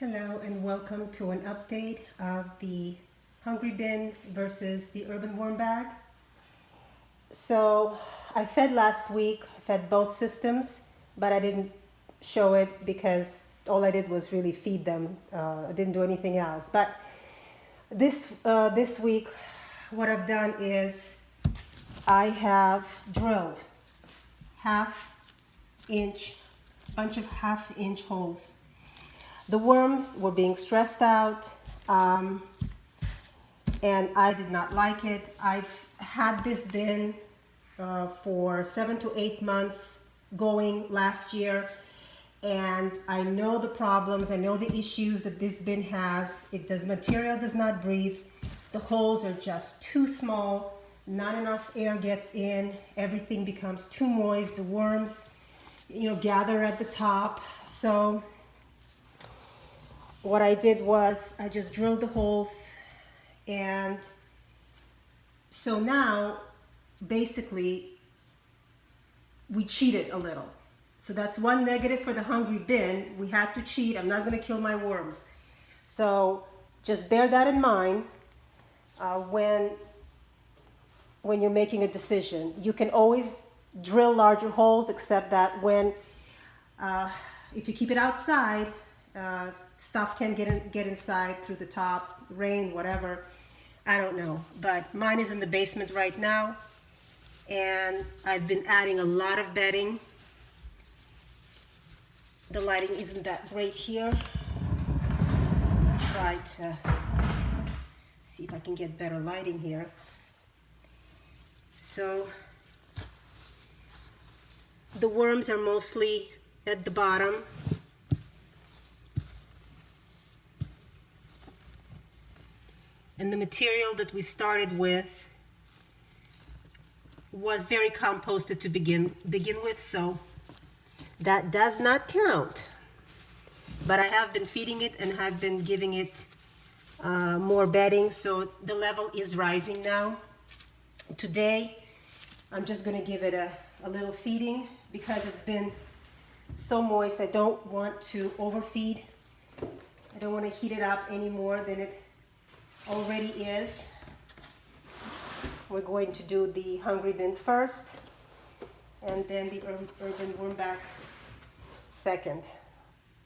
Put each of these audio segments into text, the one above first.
Hello and welcome to an update of the Hungry Bin versus the Urban Worm Bag. So I fed last week, I fed both systems, but I didn't show it because all I did was really feed them. I didn't do anything else. But this week, what I've done is I have drilled bunch of half-inch holes. The worms were being stressed out, and I did not like it. I've had this bin for 7 to 8 months going last year, and I know the problems, I know the issues that this bin has. Material does not breathe. The holes are just too small, not enough air gets in, everything becomes too moist, the worms, gather at the top. So what I did was I just drilled the holes, and so now basically we cheated a little. So that's one negative for the Hungry Bin. We had to cheat. I'm not going to kill my worms. So just bear that in mind when you're making a decision. You can always drill larger holes, except that if you keep it outside, stuff can get inside through the top, rain, whatever. I don't know, but mine is in the basement right now, and I've been adding a lot of bedding. The lighting isn't that great here. Try to see if I can get better lighting here. So the worms are mostly at the bottom. And the material that we started with was very composted to begin with, so that does not count. But I have been feeding it and have been giving it more bedding, so the level is rising now. Today, I'm just going to give it a little feeding because it's been so moist. I don't want to overfeed. I don't want to heat it up any more than it already is. We're going to do the Hungry Bin first, and then the Urban Worm Bag second.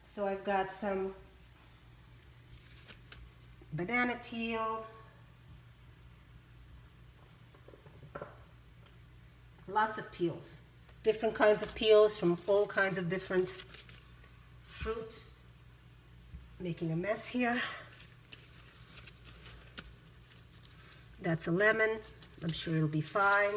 So I've got some banana peel, lots of peels, different kinds of peels from all kinds of different fruits. Making a mess here. That's a lemon. I'm sure it'll be fine.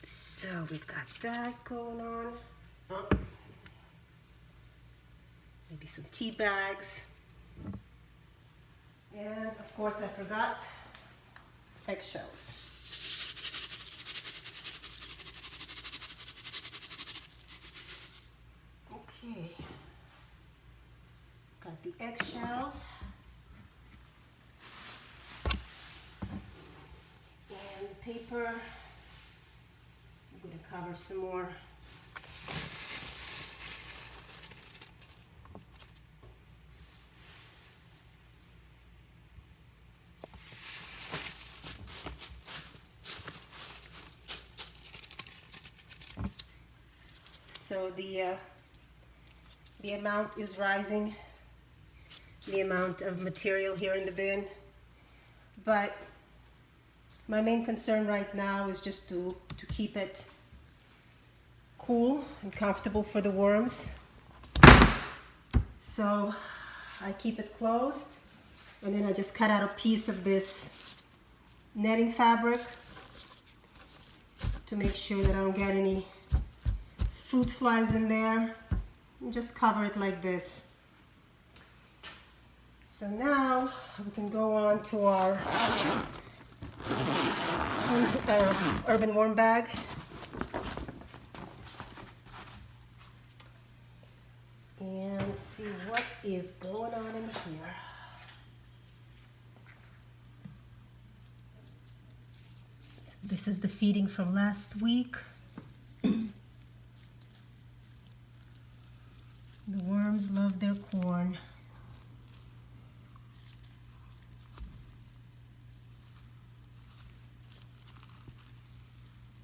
So we've got that going on. Oh. Maybe some tea bags. And of course I forgot eggshells. Okay, got the eggshells and the paper. I'm going to cover some more. So the amount is rising, the amount of material here in the bin, but my main concern right now is just to keep it cool and comfortable for the worms. So I keep it closed, and then I just cut out a piece of this netting fabric to make sure that I don't get any fruit flies in there, and just cover it like this. So now we can go on to our Urban Worm Bag. And see what is going on in here. So this is the feeding from last week. The worms love their corn.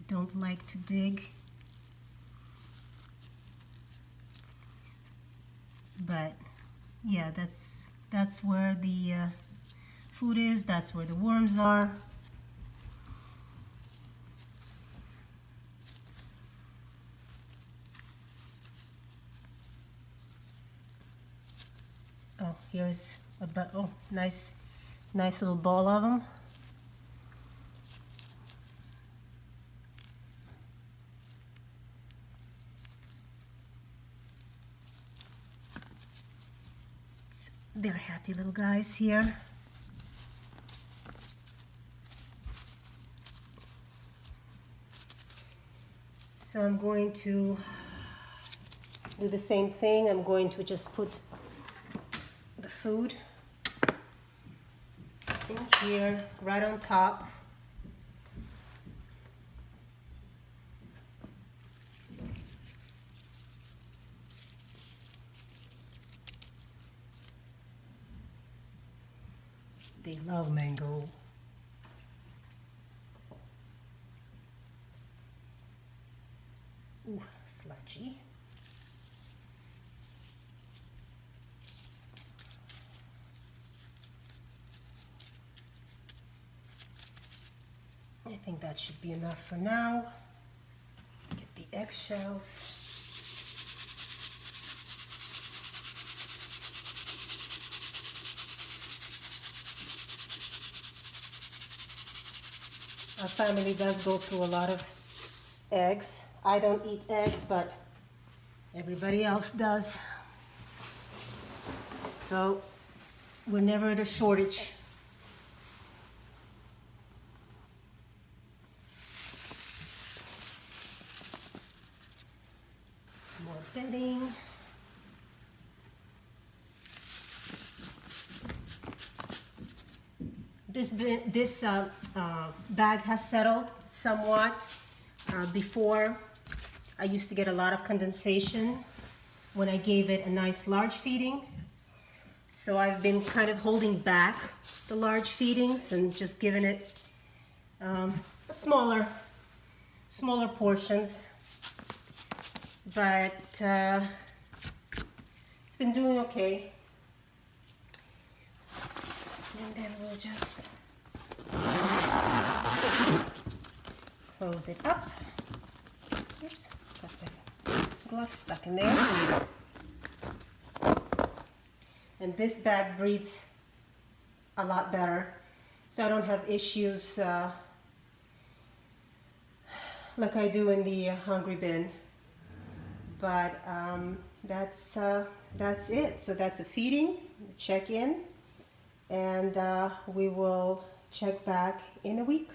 Don't like to dig, but yeah, that's where the food is. That's where the worms are. Oh, here's oh, nice little ball of them. They're happy little guys here. So I'm going to do the same thing. I'm going to just put the food in here, right on top. They love mango. Ooh, sludgy. I think that should be enough for now. Get the eggshells. Our family does go through a lot of eggs. I don't eat eggs, but everybody else does. So we're never at a shortage. Some more bedding. This bag has settled somewhat. Before, I used to get a lot of condensation when I gave it a nice large feeding. So I've been kind of holding back the large feedings and just giving it smaller portions. But it's been doing okay. And then we'll just close it up. Oops, got this glove stuck in there. And this bag breathes a lot better, so I don't have issues like I do in the hungry bin. But that's it. So that's a feeding, check in, and we will check back in a week.